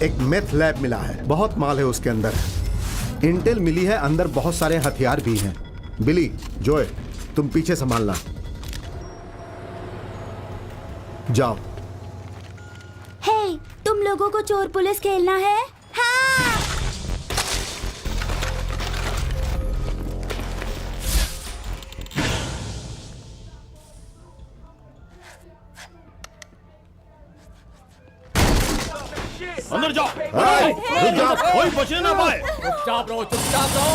एक meth lab मिला है, बहुत माल है उसके अंदर। इंटेल मिली है, अंदर बहुत सारे हथियार भी हैं। बिली, जोए, तुम पीछे संभालना। जाओ। हे, तुम लोगों को चोर पुलिस खेलना है? हाँ। अंदर जाओ। रुक जाओ। कोई बचने ना पाए। चुपचाप रहो, चुपचाप रहो।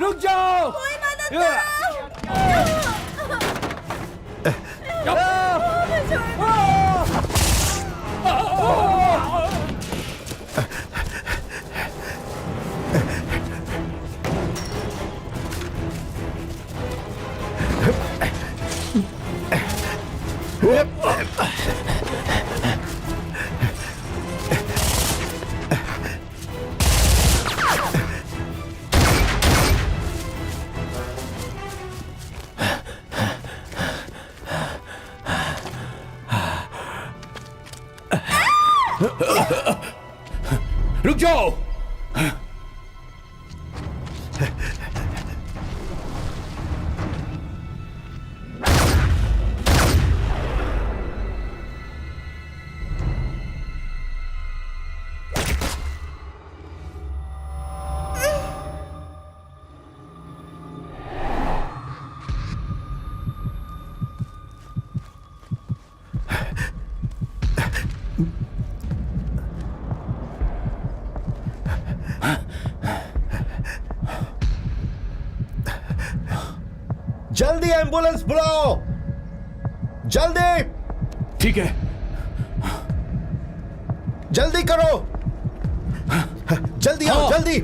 रुक जाओ। कोई मदद करो। रुक जाओ। जल्दी एम्बुलेंस बुलाओ, जल्दी। ठीक है, जल्दी करो, जल्दी आओ, जल्दी।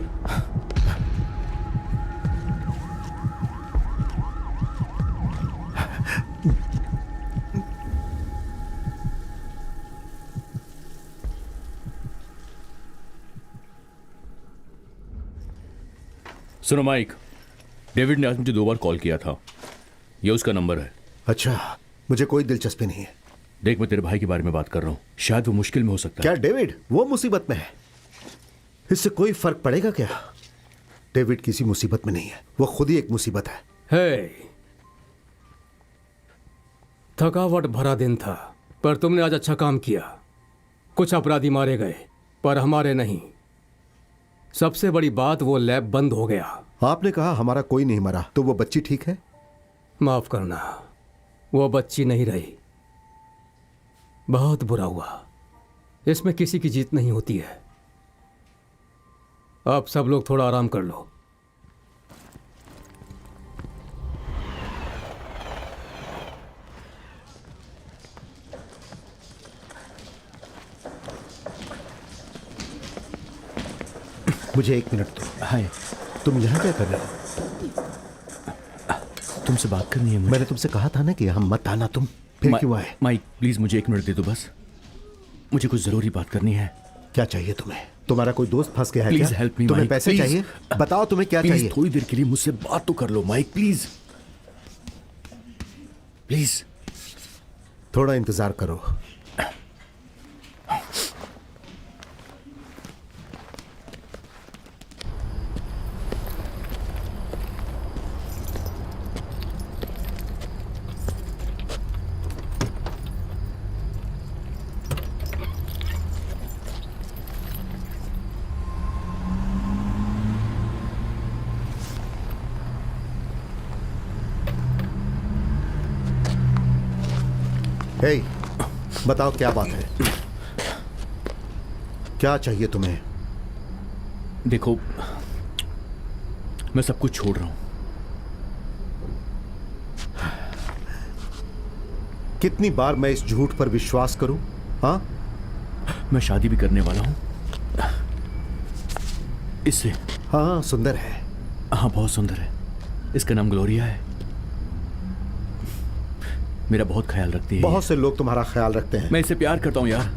सुनो माइक, डेविड ने आज मुझे 2 बार कॉल किया था। ये उसका नंबर है। अच्छा, मुझे कोई दिलचस्पी नहीं है। देख, मैं तेरे भाई के बारे में बात कर रहा हूँ। शायद वो मुश्किल में हो सकता क्या है। डेविड वो मुसीबत में है? इससे कोई फर्क पड़ेगा क्या? डेविड किसी मुसीबत में नहीं है, वो खुद ही एक मुसीबत है। हे, थकावट भरा दिन था, पर तुमने आज अच्छा काम किया। कुछ अपराधी मारे गए, पर हमारे नहीं। सबसे बड़ी बात, वो लैब बंद हो गया। आपने कहा हमारा कोई नहीं मरा, तो वो बच्ची ठीक है? माफ करना, वो बच्ची नहीं रही। बहुत बुरा हुआ। इसमें किसी की जीत नहीं होती है। अब सब लोग थोड़ा आराम कर लो। मुझे 1 मिनट दो। हाय, तुम यहाँ क्या कर रहे हो? तुमसे बात करनी है मुझे। मैंने तुमसे कहा था ना कि हम मत आना, तुम फिर क्यों आए? माइक, प्लीज मुझे 1 मिनट दे दो बस। मुझे कुछ जरूरी बात करनी है। क्या चाहिए तुम्हें? तुम्हारा कोई दोस्त फंस गया है प्लीज क्या? Help me. तुम्हें माइक, पैसे प्लीज। चाहिए? बताओ तुम्हें क्या चाहिए? थोड़ी देर के लिए मुझसे बात तो कर लो माइक, प्लीज प्लीज। थोड़ा इंतजार करो। हे, बताओ क्या बात है? क्या चाहिए तुम्हें? देखो, मैं सब कुछ छोड़ रहा हूं। कितनी बार मैं इस झूठ पर विश्वास करूं? हाँ, मैं शादी भी करने वाला हूं इससे। हाँ, सुंदर है। हाँ, बहुत सुंदर है। इसका नाम ग्लोरिया है। मेरा बहुत ख्याल रखती है। बहुत से लोग तुम्हारा ख्याल रखते हैं। मैं इससे प्यार करता हूं यार।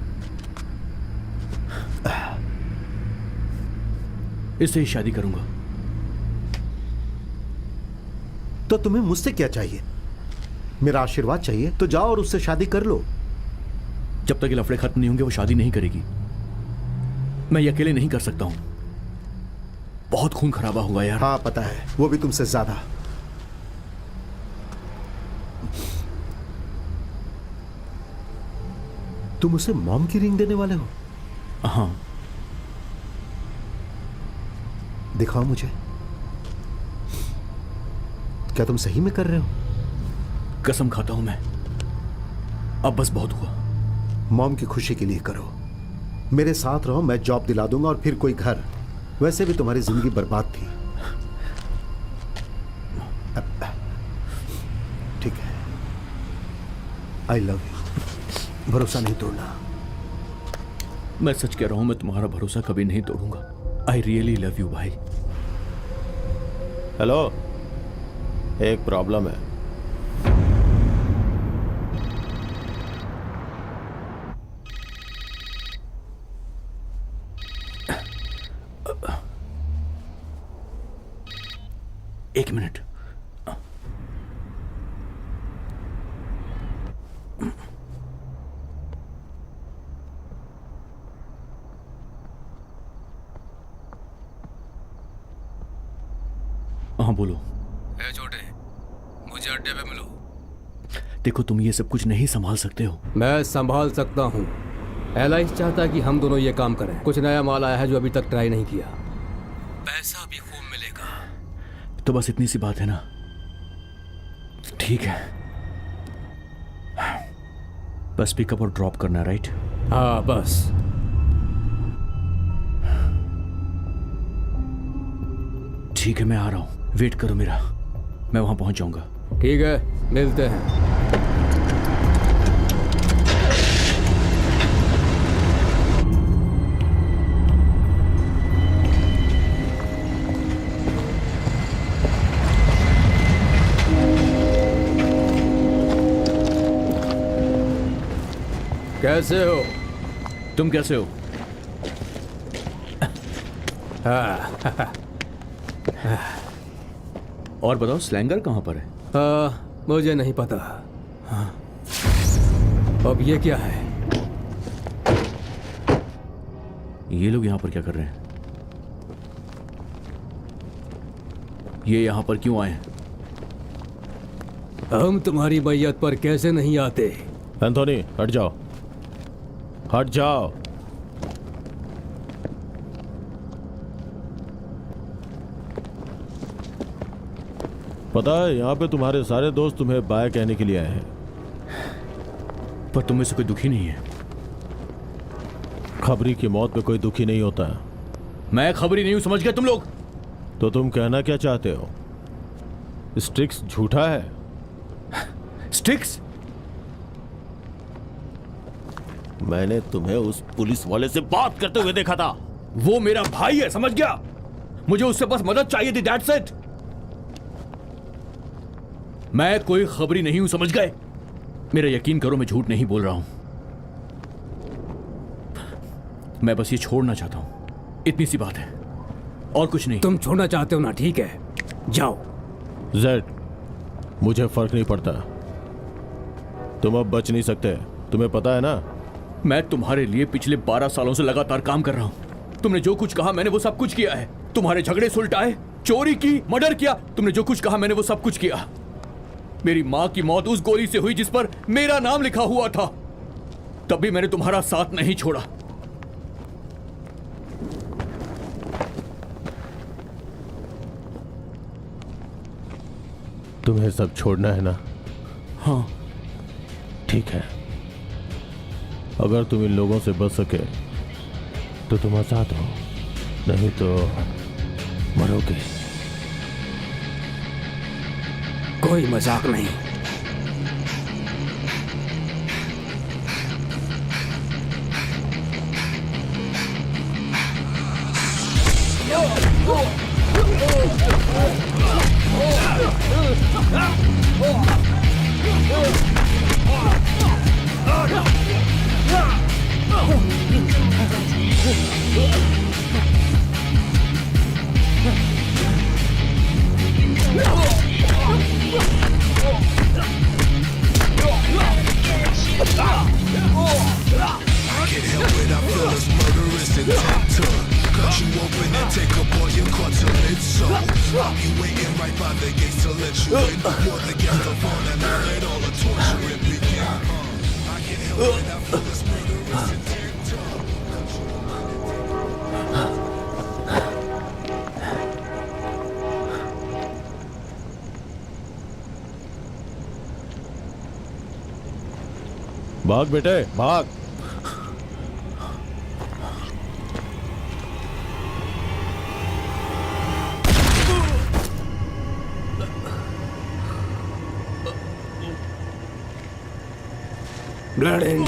इससे ही शादी करूंगा। तो तुम्हें मुझसे क्या चाहिए? मेरा आशीर्वाद चाहिए? तो जाओ और उससे शादी कर लो। जब तक ये लफड़े खत्म नहीं होंगे वो शादी नहीं करेगी। मैं ये अकेले नहीं कर सकता हूं। बहुत खून खराबा हुआ यार। हाँ पता है, वो भी तुमसे ज्यादा। तुम उसे मॉम की रिंग देने वाले हो? हाँ। दिखाओ मुझे, क्या तुम सही में कर रहे हो? कसम खाता हूं मैं, अब बस बहुत हुआ। मॉम की खुशी के लिए करो। मेरे साथ रहो, मैं जॉब दिला दूंगा और फिर कोई घर। वैसे भी तुम्हारी जिंदगी बर्बाद थी। ठीक है, आई लव यू। भरोसा नहीं तोड़ना। मैं सच कह रहा हूं, मैं तुम्हारा भरोसा कभी नहीं तोड़ूंगा। आई रियली लव यू भाई। हेलो, एक प्रॉब्लम है। एक मिनट। हाँ बोलो। ए छोटे, मुझे अड्डे पे मिलो। देखो तुम ये सब कुछ नहीं संभाल सकते हो। मैं संभाल सकता हूँ। एलाइस चाहता है कि हम दोनों ये काम करें। कुछ नया माल आया है जो अभी तक ट्राई नहीं किया। पैसा भी खूब मिलेगा। तो बस इतनी सी बात है ना? ठीक है, बस पिकअप और ड्रॉप करना, राइट? हाँ बस। ठीक है, मैं आ रहा हूं। वेट करो मेरा, मैं वहां पहुंच जाऊंगा। ठीक है, मिलते हैं। कैसे हो? तुम कैसे हो? और बताओ, स्लैंगर कहां पर है? मुझे नहीं पता। अब ये क्या है? ये लोग यहां पर क्या कर रहे हैं? ये यहां पर क्यों आए हैं? हम तुम्हारी मैयत पर कैसे नहीं आते? एंथोनी, हट जाओ, हट जाओ। पता है, यहाँ पे तुम्हारे सारे दोस्त तुम्हें बाय कहने के लिए आए हैं। पर तुम में से कोई दुखी नहीं है? खबरी की मौत पे कोई दुखी नहीं होता। मैं खबरी नहीं हूं, समझ गए तुम लोग? तो तुम कहना क्या चाहते हो? स्ट्रिक्स झूठा है? स्टिक्स? मैंने तुम्हें उस पुलिस वाले से बात करते हुए देखा था। वो मेरा भाई है, समझ गया? मुझे उससे बस मदद चाहिए थी, दैट्स इट। मैं कोई खबरी नहीं हूं, समझ गए? मेरा यकीन करो, मैं झूठ नहीं बोल रहा हूं। मैं बस ये छोड़ना चाहता हूं, इतनी सी बात है, और कुछ नहीं। तुम छोड़ना चाहते हो ना? ठीक है, जाओ। जेड, मुझे फर्क नहीं पड़ता। तुम अब बच नहीं सकते, तुम्हें पता है ना? मैं तुम्हारे लिए पिछले 12 सालों से लगातार काम कर रहा हूं। तुमने जो कुछ कहा मैंने वो सब कुछ किया है। तुम्हारे झगड़े सुलटाए, चोरी की, मर्डर किया। तुमने जो कुछ कहा मैंने वो सब कुछ किया। मेरी मां की मौत उस गोली से हुई जिस पर मेरा नाम लिखा हुआ था। तब भी मैंने तुम्हारा साथ नहीं छोड़ा। तुम्हें सब छोड़ना है ना? हाँ। ठीक है, अगर तुम इन लोगों से बच सके तो तुम आजाद हो, नहीं तो मरोगे। कोई मजाक नहीं। Can't help it, I feel as murderous intent to you open and take up all your cartilage. So I'll be waiting right by the gates to let you in. You're the guest of honor, now let all the torture begin. I can't help it, I feel this murderous intent. भाग बेटे भाग। Blood in.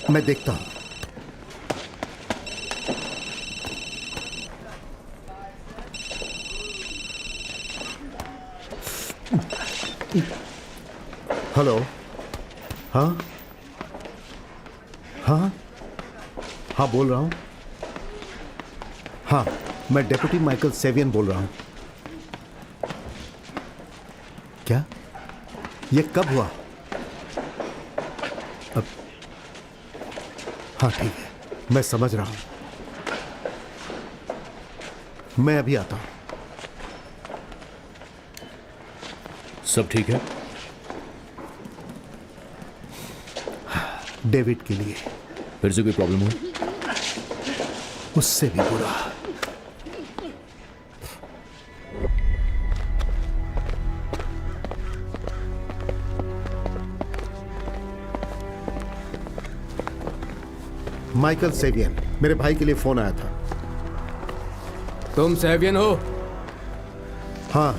मैं देखता हूं। Hello. हाँ हाँ हाँ बोल रहा हूं। हाँ मैं डेप्यूटी माइकल सेवियन बोल रहा हूं। क्या ये कब हुआ? अब हाँ ठीक है, मैं समझ रहा हूं। मैं अभी आता हूं। सब ठीक है? डेविड के लिए फिर से कोई प्रॉब्लम हो? उससे भी बुरा। माइकल सेवियन, मेरे भाई के लिए फोन आया था। तुम सेवियन हो? हाँ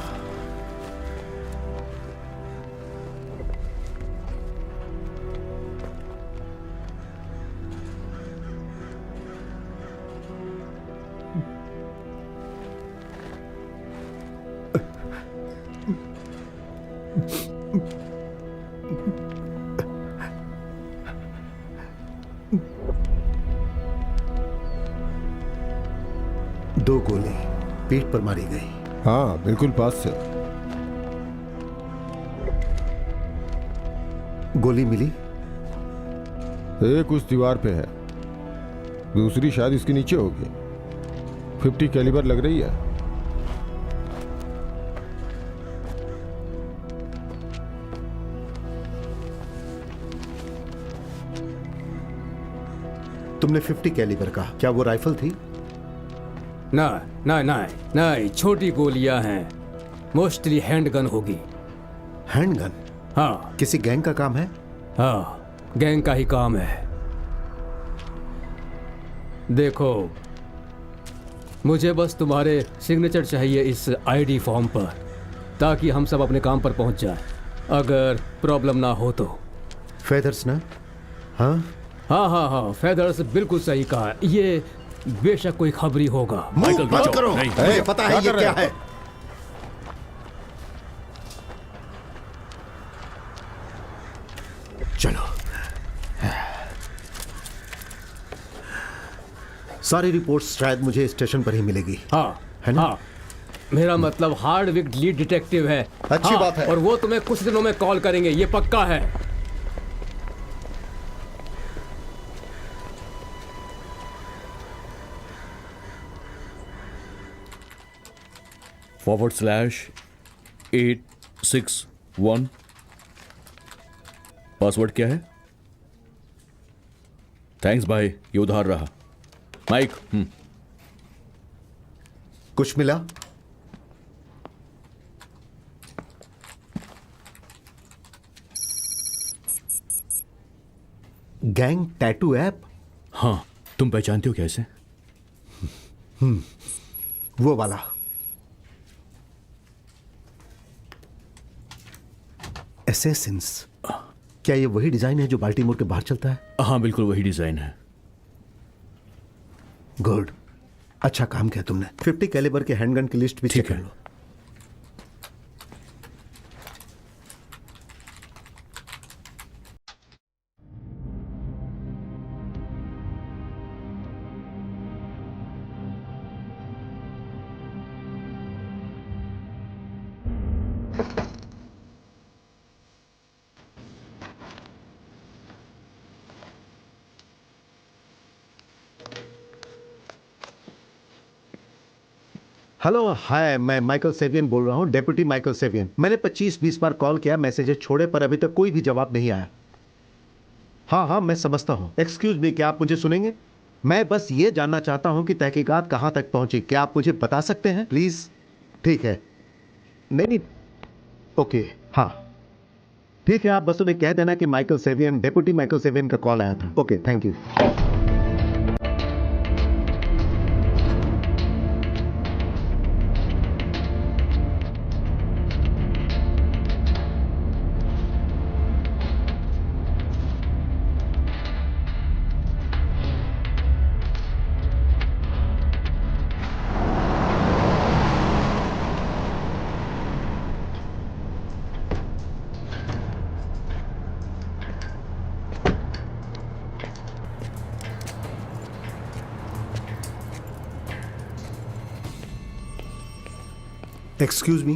दो गोली पीठ पर मारी गई। हाँ बिल्कुल पास से। गोली मिली? एक उस दीवार पे है, दूसरी शायद इसके नीचे होगी। 50 कैलिबर लग रही है। तुमने 50 कैलिबर कहा, क्या वो राइफल थी? नहीं, छोटी गोलियां हैं। मोस्टली हैंडगन होगी। हैंडगन? हाँ किसी गैंग का काम है? हाँ, गैंग का ही काम है। देखो, मुझे बस तुम्हारे सिग्नेचर चाहिए इस आईडी फॉर्म पर, ताकि हम सब अपने काम पर पहुंच जाए, अगर प्रॉब्लम ना हो तो। फेदर्स ना? हाँ हाँ, फेदर्स बिल्कुल सही कहा। ये बेशक कोई खबरी होगा। माइकल मत बचाओ। करो, नहीं। मुझे पता है ये क्या है। चलो, सारी रिपोर्ट्स शायद मुझे स्टेशन पर ही मिलेगी। हाँ है ना? हाँ, मेरा मतलब हार्डविक लीड डिटेक्टिव है। अच्छी हाँ, बात है। और वो तुम्हें कुछ दिनों में कॉल करेंगे, ये पक्का है। /861। पासवर्ड क्या है? थैंक्स भाई, ये उधार रहा। माइक। कुछ मिला? Gang tattoo app? हाँ, तुम पहचानते हो कैसे? वो वाला। एसेसिन्स, क्या ये वही डिजाइन है जो बाल्टीमोर के बाहर चलता है? हाँ बिल्कुल वही डिजाइन है। गुड, अच्छा काम किया तुमने। 50 कैलिबर के हैंडगन की लिस्ट भी चेक ठीक कर है। लो। हेलो, हाय, मैं माइकल सेवियन बोल रहा हूँ, डेप्यूटी माइकल सेवियन। मैंने 25-20 बार कॉल किया, मैसेजेस छोड़े, पर अभी तक कोई भी जवाब नहीं आया। हाँ, मैं समझता हूँ। एक्सक्यूज मी, क्या आप मुझे सुनेंगे? मैं बस ये जानना चाहता हूँ कि तहकीकात कहाँ तक पहुँची। क्या आप मुझे बता सकते हैं प्लीज़? ठीक है। नहीं, ओके, हाँ ठीक है। आप बस उन्हें कह देना कि माइकल सेवियन, डेप्यूटी माइकल सेवियन का कॉल आया था। Okay, thank you. Excuse me,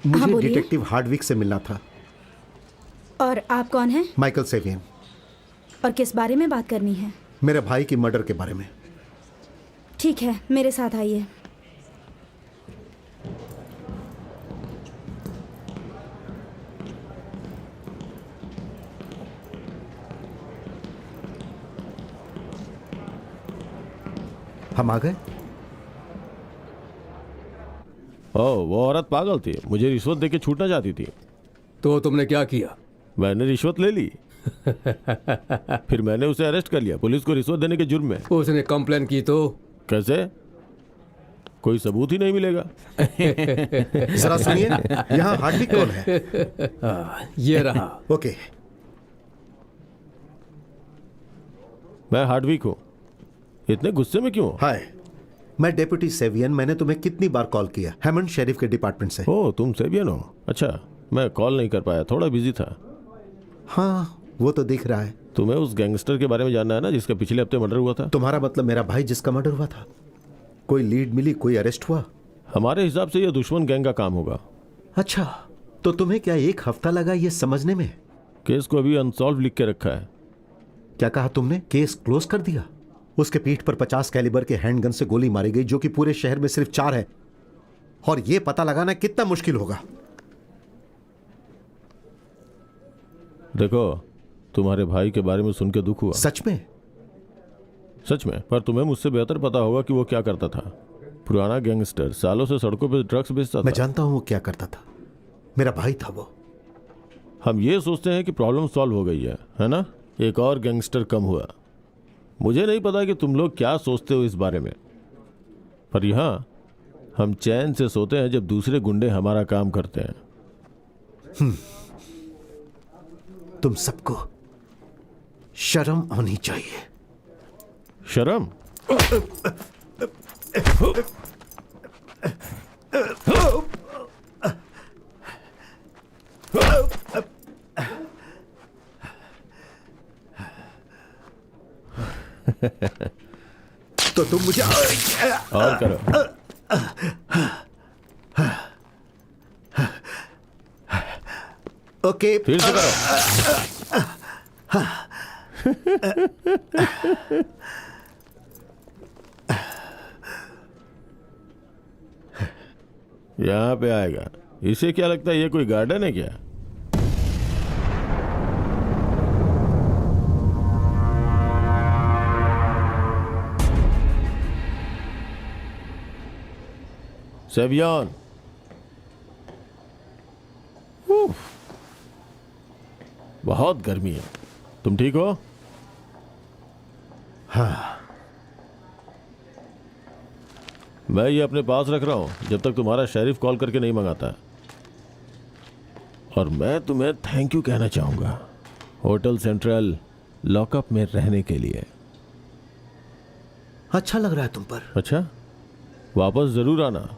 मुझे बोलिए। डिटेक्टिव हार्डविक से मिलना था। और आप कौन हैं? माइकल सेवियन। और किस बारे में बात करनी है? मेरे भाई की मर्डर के बारे में। ठीक है, मेरे साथ आइए। हम आ गए। ओह, वो औरत पागल थी, मुझे रिश्वत देके छूटना चाहती थी। तो तुमने क्या किया? मैंने रिश्वत ले ली। फिर मैंने उसे अरेस्ट कर लिया, पुलिस को रिश्वत देने के जुर्म में। उसने कंप्लेन की तो? कैसे? कोई सबूत ही नहीं मिलेगा। जरा सुनिए, यहाँ हार्डविक कौन है? ये रहा। ओके, मैं हार्डविक हूँ। इतने गुस्से में क्यों? हाय, मैं डेप्यूटी सेवियन। मैंने तुम्हें कितनी बार कॉल किया, हेमंड शेरिफ के डिपार्टमेंट से। ओह, तुम सेवियन हो? अच्छा, मैं कॉल नहीं कर पाया, थोड़ा बिजी था। हाँ, वो तो दिख रहा है। तुम्हें उस गैंगस्टर के बारे में जानना है ना, जिसका पिछले हफ्ते मर्डर हुआ था? तुम्हारा मतलब मेरा भाई जिसका मर्डर हुआ था? कोई लीड मिली, कोई अरेस्ट हुआ? हमारे हिसाब से यह दुश्मन गैंग का काम होगा। अच्छा, तो तुम्हें क्या 1 हफ्ता लगा ये समझने में? केस को अभी अनसॉल्व लिख के रखा है। क्या कहा तुमने? केस क्लोज कर दिया? उसके पीठ पर 50 कैलिबर के हैंडगन से गोली मारी गई, जो कि पूरे शहर में सिर्फ 4 है, और यह पता लगाना कितना मुश्किल होगा। देखो, तुम्हारे भाई के बारे में सुन के दुख हुआ। सच में? सच में, पर तुम्हें मुझसे बेहतर पता होगा कि वो क्या करता था। पुराना गैंगस्टर, सालों से सड़कों पर ड्रग्स बेचता मैं था। जानता हूं वो क्या करता था। मेरा भाई था वो। हम ये सोचते हैं कि प्रॉब्लम सॉल्व हो गई है ना? एक और गैंगस्टर कम हुआ। मुझे नहीं पता कि तुम लोग क्या सोचते हो इस बारे में, पर यहां हम चैन से सोते हैं जब दूसरे गुंडे हमारा काम करते हैं। तुम सबको शर्म आनी चाहिए। शर्म? तो तुम मुझे और करो। ओके, फिर से करो। यहाँ पे आएगा। इसे क्या लगता है ये कोई गार्डन है क्या? सेवियन, बहुत गर्मी है। तुम ठीक हो? हाँ, मैं ये अपने पास रख रहा हूं जब तक तुम्हारा शेरिफ कॉल करके नहीं मंगाता। और मैं तुम्हें थैंक यू कहना चाहूंगा होटल सेंट्रल लॉकअप में रहने के लिए। अच्छा लग रहा है तुम पर। अच्छा, वापस जरूर आना।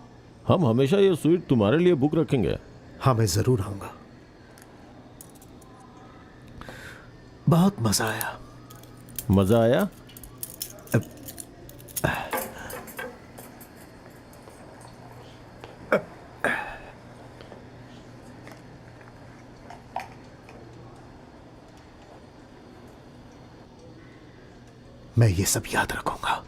हम हमेशा ये स्वीट तुम्हारे लिए बुक रखेंगे। हाँ, मैं जरूर आऊंगा। बहुत मजा आया। मजा आया? मैं ये सब याद रखूंगा।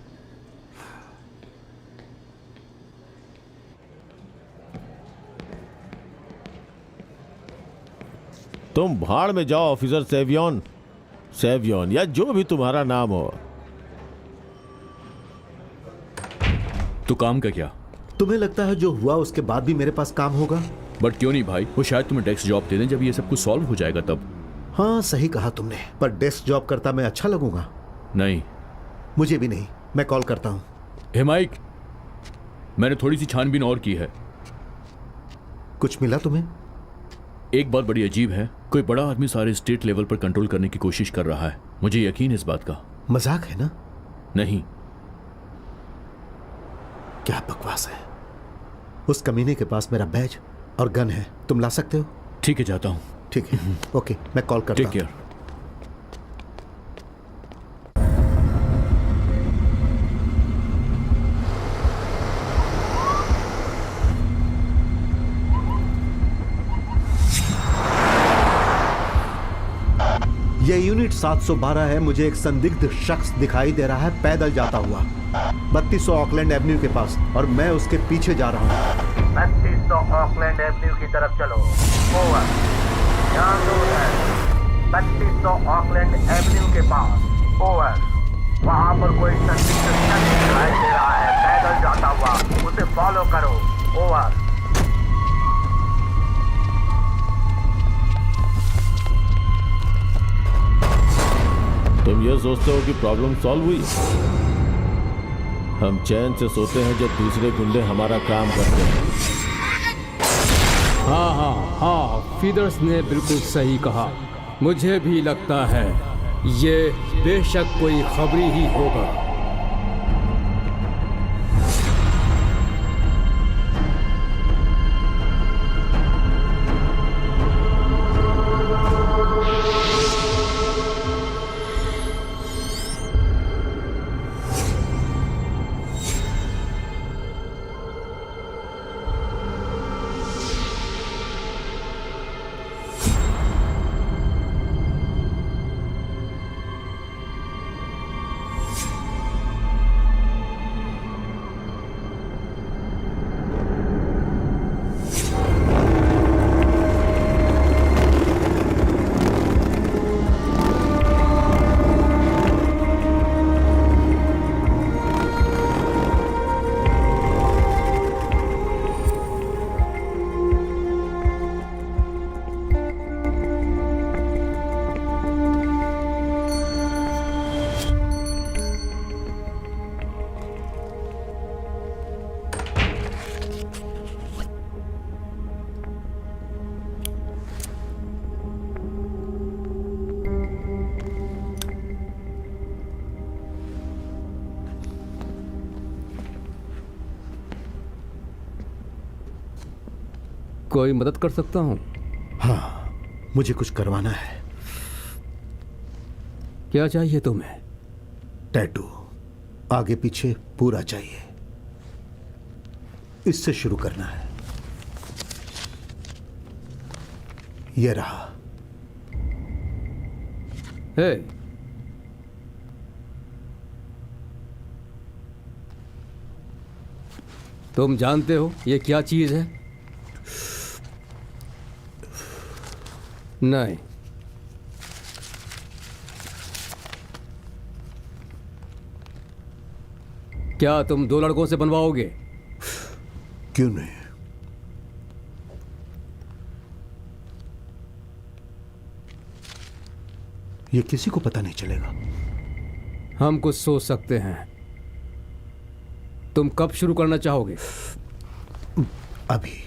तुम भाड़ में जाओ ऑफिसर सेवियन, सेवियन या जो भी तुम्हारा नाम हो। तो काम का क्या? तुम्हें लगता है जो हुआ उसके बाद भी मेरे पास काम होगा? बट क्यों नहीं भाई, वो शायद तुम्हें डेस्क जॉब दे दें जब ये सब कुछ सॉल्व हो जाएगा तब। हाँ सही कहा तुमने, पर डेस्क जॉब करता मैं अच्छा लगूंगा? नहीं। मुझे भी नहीं। मैं कॉल करता हूँ। हे माइक, मैंने थोड़ी सी छानबीन और की है। कुछ मिला तुम्हें? एक बात बड़ी अजीब है, कोई बड़ा आदमी सारे स्टेट लेवल पर कंट्रोल करने की कोशिश कर रहा है। मुझे यकीन है इस बात का। मजाक है ना? नहीं। क्या बकवास है। उस कमीने के पास मेरा बैज और गन है, तुम ला सकते हो? ठीक है, जाता हूँ। ठीक है, ओके, मैं कॉल करता टेक हूँ। केयर। ये यूनिट 712 है। मुझे एक संदिग्ध शख्स दिखाई दे रहा है पैदल जाता हुआ 3200 ऑकलैंड एवेन्यू के पास, और मैं उसके पीछे जा रहा हूँ। 3200 ऑकलैंड एवेन्यू की तरफ चलो। ओवर। यहाँ दूर है 3200 ऑकलैंड एवेन्यू के पास। ओवर। वहाँ पर कोई संदिग्ध शख्स दिखाई दे रहा है पैदल जाता हुआ, उसे फॉलो करो। ओवर। तुम ये सोचते हो कि प्रॉब्लम सॉल्व हुई? हम चैन से सोते हैं जब दूसरे गुंडे हमारा काम करते हैं। हाँ हाँ हाँ, फीदर्स ने बिल्कुल सही कहा। मुझे भी लगता है ये बेशक कोई खबरी ही होगा। कोई मदद कर सकता हूँ? हाँ, मुझे कुछ करवाना है। क्या चाहिए तुम्हें? टैटू, आगे पीछे पूरा चाहिए। इससे शुरू करना है। ये रहा। हे, तुम जानते हो ये क्या चीज है? नहीं। क्या तुम दो लड़कों से बनवाओगे? क्यों नहीं? ये किसी को पता नहीं चलेगा। हम कुछ सोच सकते हैं। तुम कब शुरू करना चाहोगे? अभी।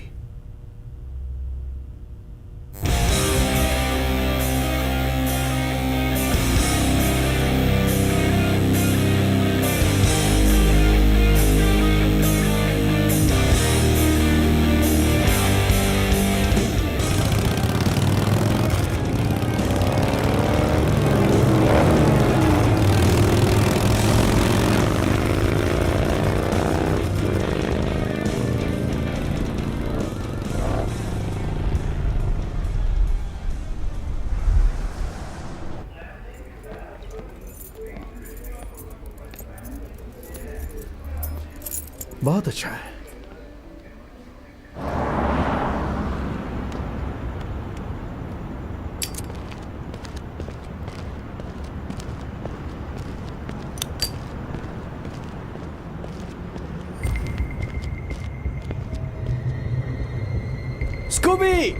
बहुत अच्छा है। स्कूबी!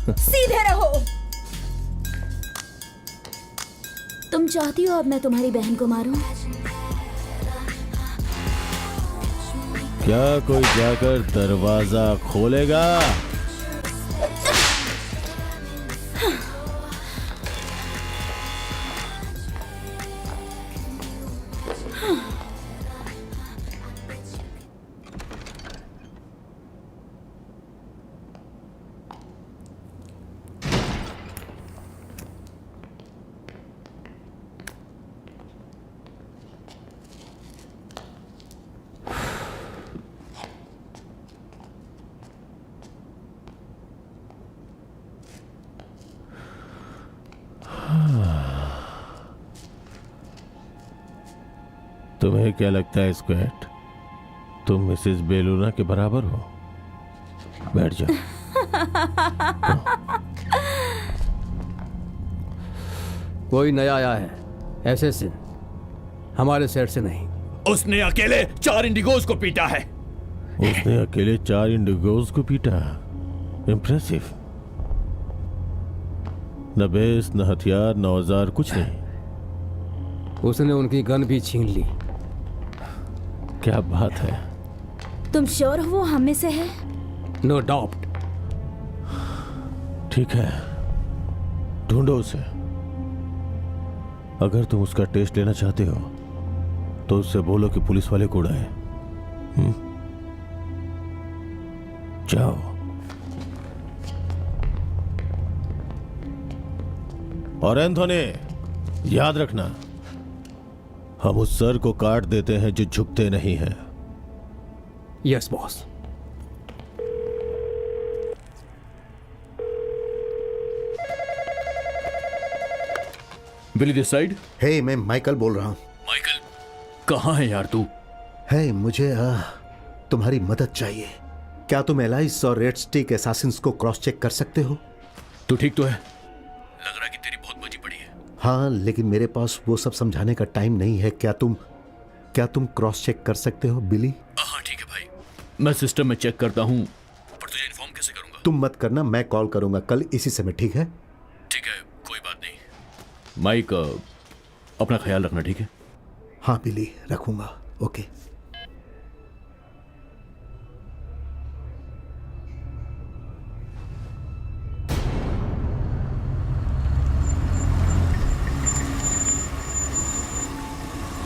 सीधे रहो। तुम चाहती हो अब मैं तुम्हारी बहन को मारूं? क्या कोई जाकर दरवाजा खोलेगा? तुम्हें क्या लगता है स्क्वैट, तुम मिसेस बेलूना के बराबर हो? बैठ जाओ। कोई नया आया है, एसेसिन, हमारे सेट से नहीं। उसने अकेले 4 इंडिगोज को पीटा है। उसने अकेले 4 इंडिगोज को पीटा? इम्प्रेसिव। न बेस, न हथियार, न औजार, कुछ नहीं। उसने उनकी गन भी छीन ली। क्या बात है। तुम श्योर हो वो हम में से है? No doubt. ठीक है, ढूंढो उसे। अगर तुम उसका टेस्ट लेना चाहते हो तो उससे बोलो कि पुलिस वाले को उड़ाए। जाओ। और एंथोनी, याद रखना, हम उस सर को काट देते हैं जो झुकते नहीं हैं। Yes boss. Billy this side. Hey, मैं माइकल बोल रहा हूँ। माइकल, कहाँ है यार तू? हे, मुझे तुम्हारी मदद चाहिए। क्या तुम एलाइस और रेड स्टिक एसासिन्स को क्रॉस चेक कर सकते हो? तू ठीक तो है? लग रहा है कि तेरी बहुत बची पड़ी है। हाँ, लेकिन मेरे पास वो सब समझाने का टाइम नहीं है। क्या तुम क्रॉस चेक कर सकते हो बिली? हाँ ठीक है भाई, मैं सिस्टम में चेक करता हूँ, पर तुझे इन्फॉर्म कैसे करूंगा? तुम मत करना, मैं कॉल करूंगा कल इसी समय, ठीक है? ठीक है, कोई बात नहीं। माइक, अपना ख्याल रखना, ठीक है? हाँ बिली, रखूंगा। ओके।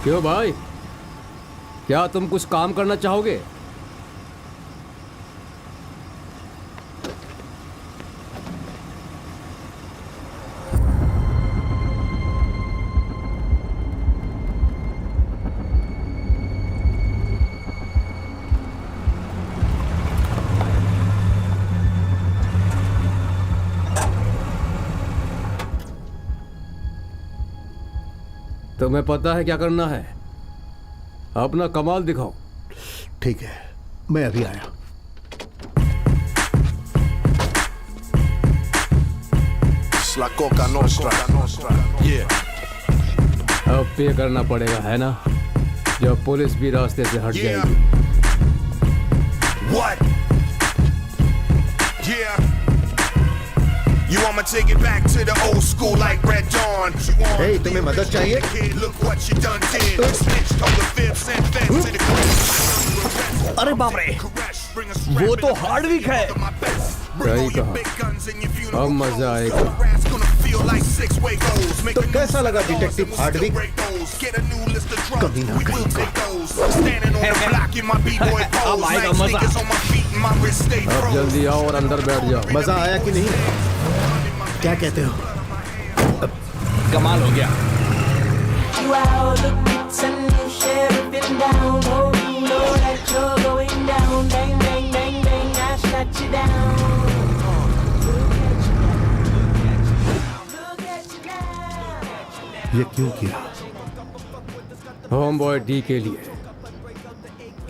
क्यों भाई, क्या तुम कुछ काम करना चाहोगे? तुम्हें पता है क्या करना है? अपना कमाल दिखाओ। ठीक है, मैं अभी आया। It's la Coca Nostra. Yeah. अब पे करना पड़ेगा, है ना? जब पुलिस भी रास्ते से हट Yeah. जाएगी। What? Yeah. You want me to take it back to the old school like Red Dawn? Hey, तुम्हें मदद चाहिए? Kid, look what you done did. Snitched on the fifth, sent feds to the crib. अरे बाप रे, वो तो Hardwicke है। सही कहा, अब मजा आएगा। तो कैसा लगा डिटेक्टिव हार्डविक? कभी ना कहीं। अब आएगा मजा। अब जल्दी आओ और अंदर बैठ जाओ। मजा आया कि नहीं? क्या कहते हो? कमाल हो गया। Wow, look, it's a new sheriff in down. Oh, you know that you're going down. Bang, bang, bang, bang, I shut you down. Look at you now. ये क्यों किया? होम बॉय डी के लिए।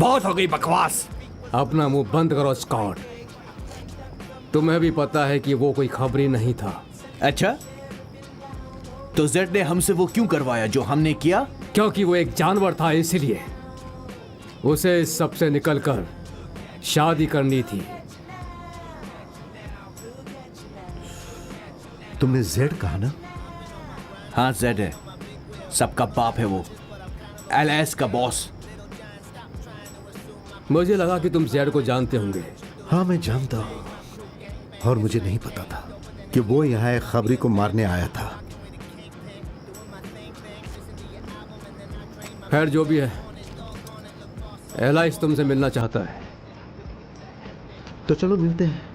बहुत हो गई बकवास। अपना मुंह बंद करो स्कॉट। तुम्हें भी पता है कि वो कोई खबरी नहीं था। अच्छा, तो जेड ने हमसे वो क्यों करवाया जो हमने किया? क्योंकि वो एक जानवर था, इसलिए उसे इस सब से निकलकर शादी करनी थी। तुमने जेड कहा ना? हाँ, जेड है, सबका बाप है वो, एलएस का बॉस। मुझे लगा कि तुम जेड को जानते होंगे। हाँ, मैं जानता हूँ, और मुझे नहीं पता था कि वो यहाँ एक खबरी को मारने आया था। खैर जो भी है, एलाइस तुमसे मिलना चाहता है। तो चलो मिलते हैं।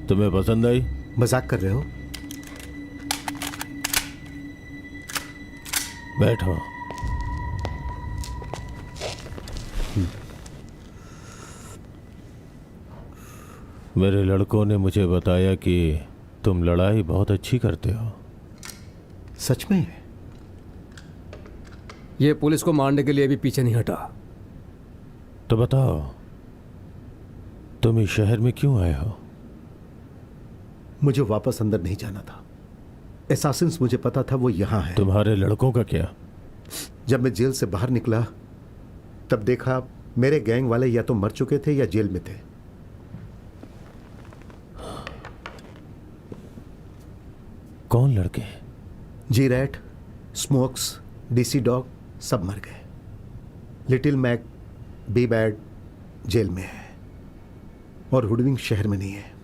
तुम्हें पसंद आई? मजाक कर रहे हो? बैठो। मेरे लड़कों ने मुझे बताया कि तुम लड़ाई बहुत अच्छी करते हो। सच में? ये पुलिस को मारने के लिए भी पीछे नहीं हटा। तो बताओ, तुम इस शहर में क्यों आए हो? मुझे वापस अंदर नहीं जाना था। एसासिन्स, मुझे पता था वो यहाँ है। तुम्हारे लड़कों का क्या? जब मैं जेल से बाहर निकला तब देखा मेरे गैंग वाले या तो मर चुके थे या जेल में थे। कौन लड़के? G Rat, Smokes, DC Dog सब मर गए। Little Mac, B Bad jail में है और हुडविंग शहर में नहीं है।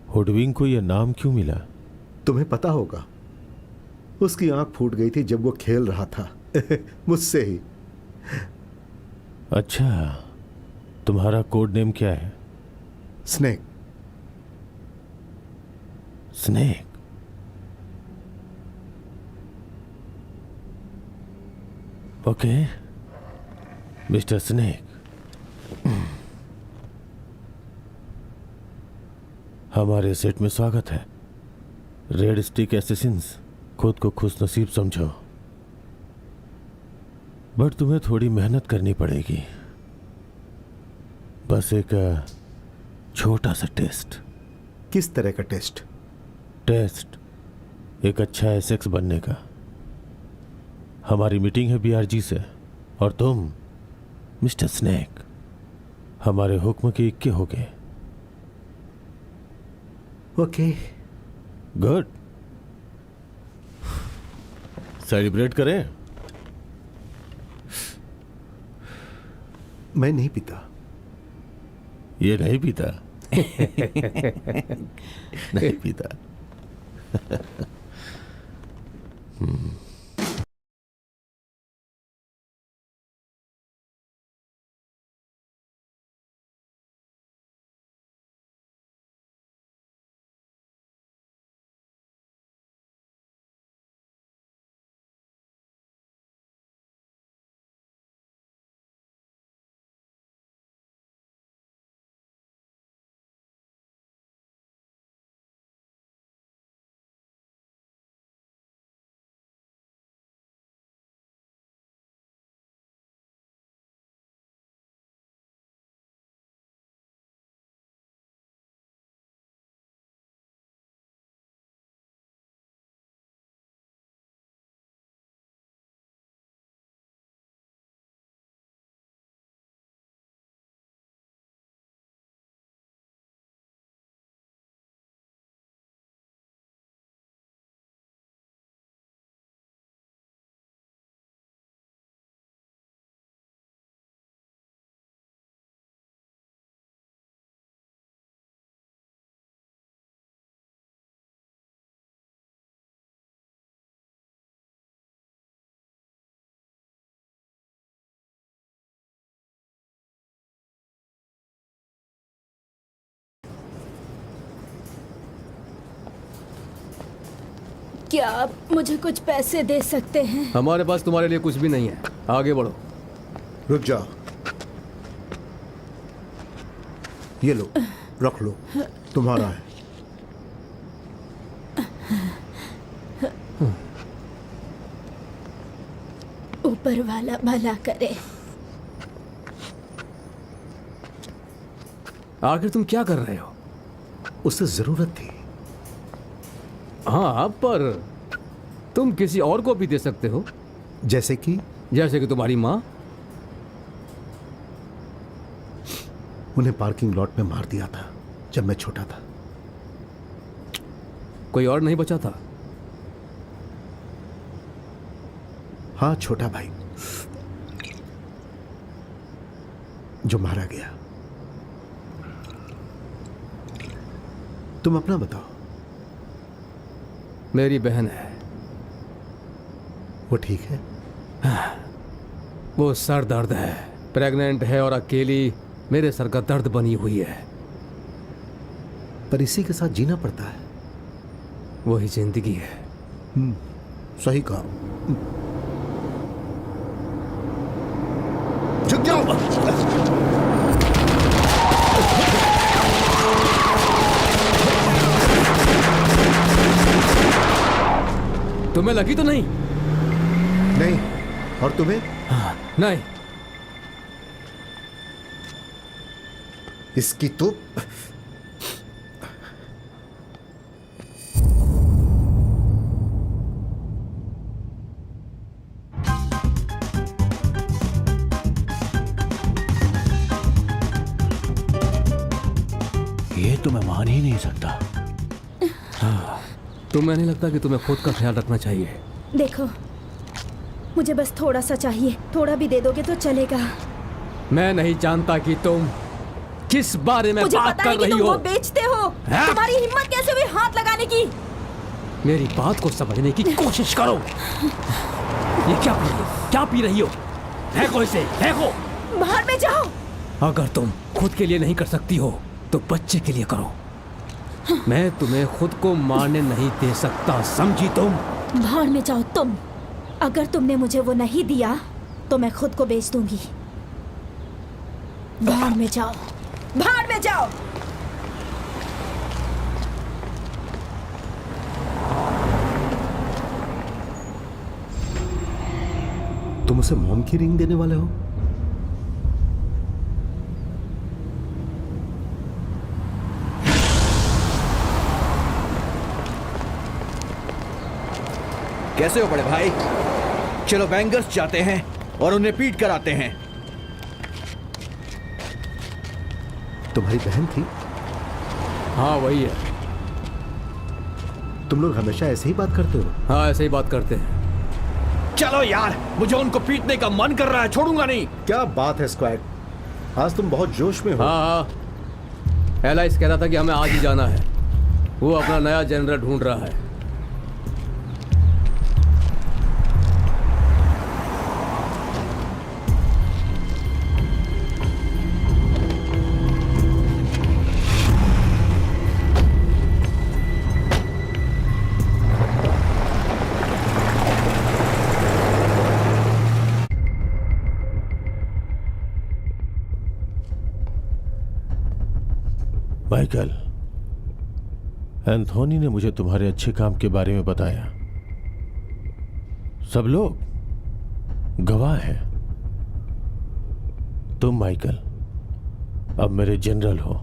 हुडविंग को यह नाम क्यों मिला? तुम्हें पता होगा, उसकी आंख फूट गई थी जब वो खेल रहा था मुझसे ही। अच्छा, तुम्हारा कोड नेम क्या है? Snake. Snake? Okay mister snake, हमारे सेट में स्वागत है। रेड स्टिक एसेसिन्स, खुद को खुश नसीब समझो, बट तुम्हें थोड़ी मेहनत करनी पड़ेगी। बस एक छोटा सा टेस्ट। किस तरह का टेस्ट? टेस्ट एक अच्छा एसेक्स बनने का। हमारी मीटिंग है बीआरजी से, और तुम मिस्टर स्नेक हमारे हुक्म के इक्के होगे। Okay, good. सेलिब्रेट करें। मैं नहीं पीता। ये नहीं पीता? नहीं पीता। क्या आप मुझे कुछ पैसे दे सकते हैं? हमारे पास तुम्हारे लिए कुछ भी नहीं है, आगे बढ़ो। रुक जाओ, ये लो, रख लो, तुम्हारा है। ऊपर वाला भला करे। आखिर तुम क्या कर रहे हो? उससे जरूरत थी। हाँ, पर तुम किसी और को भी दे सकते हो। जैसे कि? जैसे कि तुम्हारी माँ। उन्हें पार्किंग लॉट में मार दिया था जब मैं छोटा था। कोई और नहीं बचा था? हाँ, छोटा भाई जो मारा गया। तुम अपना बताओ। मेरी बहन है। वो ठीक है? वो सर दर्द है, प्रेग्नेंट है और अकेली मेरे सर का दर्द बनी हुई है। पर इसी के साथ जीना पड़ता है। वही जिंदगी है। सही कहा। झुक जाओ। तुम्हें लगी तो नहीं? नहीं। और तुम्हें? नहीं। इसकी तो ये तो मैं मान ही नहीं सकता। तुम्हें नहीं लगता कि तुम्हें खुद का ख्याल रखना चाहिए? देखो, मुझे बस थोड़ा सा चाहिए, थोड़ा भी दे दोगे तो चलेगा। मैं नहीं जानता कि तुम किस बारे में मुझे बात पता कर है कि रही तुम हो। वो बेचते हो। हाँ? तुम्हारी हिम्मत कैसे हुई हाथ लगाने की? मेरी बात को समझने की कोशिश करो। ये क्या पी रही हो? क्या पी रही हो? फेंको इसे, फेंको। बाहर में जाओ। अगर तुम खुद के लिए नहीं कर सकती हो तो बच्चे के लिए करो। मैं तुम्हें खुद को मारने नहीं दे सकता, समझी तुम? बाहर में जाओ तुम। अगर तुमने मुझे वो नहीं दिया तो मैं खुद को बेच दूंगी। भाड़ में जाओ, भाड़ में जाओ। तुम उसे मॉम की रिंग देने वाले हो? कैसे हो बड़े भाई? चलो बैंगर्स जाते हैं और उन्हें पीट कर आते हैं। तुम्हारी बहन थी? हाँ वही है। तुम लोग हमेशा ऐसे ही बात करते हो? हाँ ऐसे ही बात करते हैं। चलो यार, मुझे उनको पीटने का मन कर रहा है, छोड़ूंगा नहीं। क्या बात है स्क्वैड, आज तुम बहुत जोश में हो। हाँ एलाइस कह रहा था कि हमें आज ही जाना है। वो अपना नया जनरल ढूंढ रहा है। माइकल, एंथोनी ने मुझे तुम्हारे अच्छे काम के बारे में बताया। सब लोग गवाह हैं। तुम माइकल अब मेरे जनरल हो।